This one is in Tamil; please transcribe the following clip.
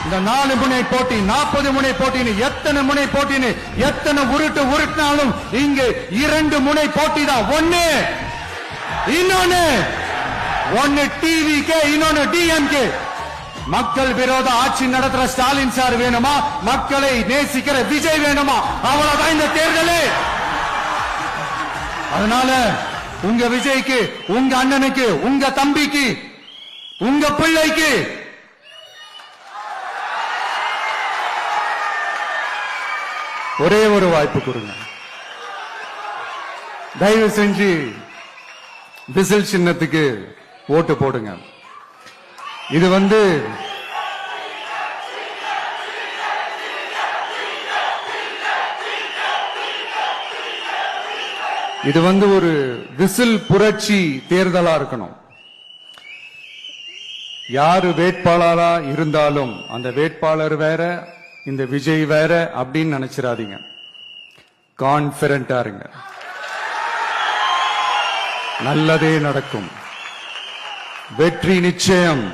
இந்த 4 முனை போட்டி 40 முனை போட்டின்னு எத்தனை முனை போட்டின்னு எத்தனை உருட்டினாலும் இங்கு 2 முனை போட்டி தான். ஒன்னு டிவிகே, இன்னொன்னு டிஎம்கே. மக்கள் விரோத ஆட்சி நடத்துற ஸ்டாலின் சார் வேணுமா, மக்களை நேசிக்கிற விஜய் வேணுமா? அவ்வளவுதான் இந்த தேர்தலே. அதனால உங்க விஜய்க்கு, உங்க அண்ணனுக்கு, உங்க தம்பிக்கு, உங்க பிள்ளைக்கு ஒரே ஒரு வாய்ப்பு கொடுங்க. தயவு செஞ்சு விசில் சின்னத்துக்கு ஓட்டு போடுங்க. இது ஒரு விசில் புரட்சி தேர்தலா இருக்கணும். யாரு வேட்பாளரா இருந்தாலும் அந்த வேட்பாளர் வேற, இந்த விஜய் வேற அப்படின்னு நினைச்சிடாதீங்க. கான்பிடண்டா இருங்க. நல்லதே நடக்கும். வெற்றி நிச்சயம்.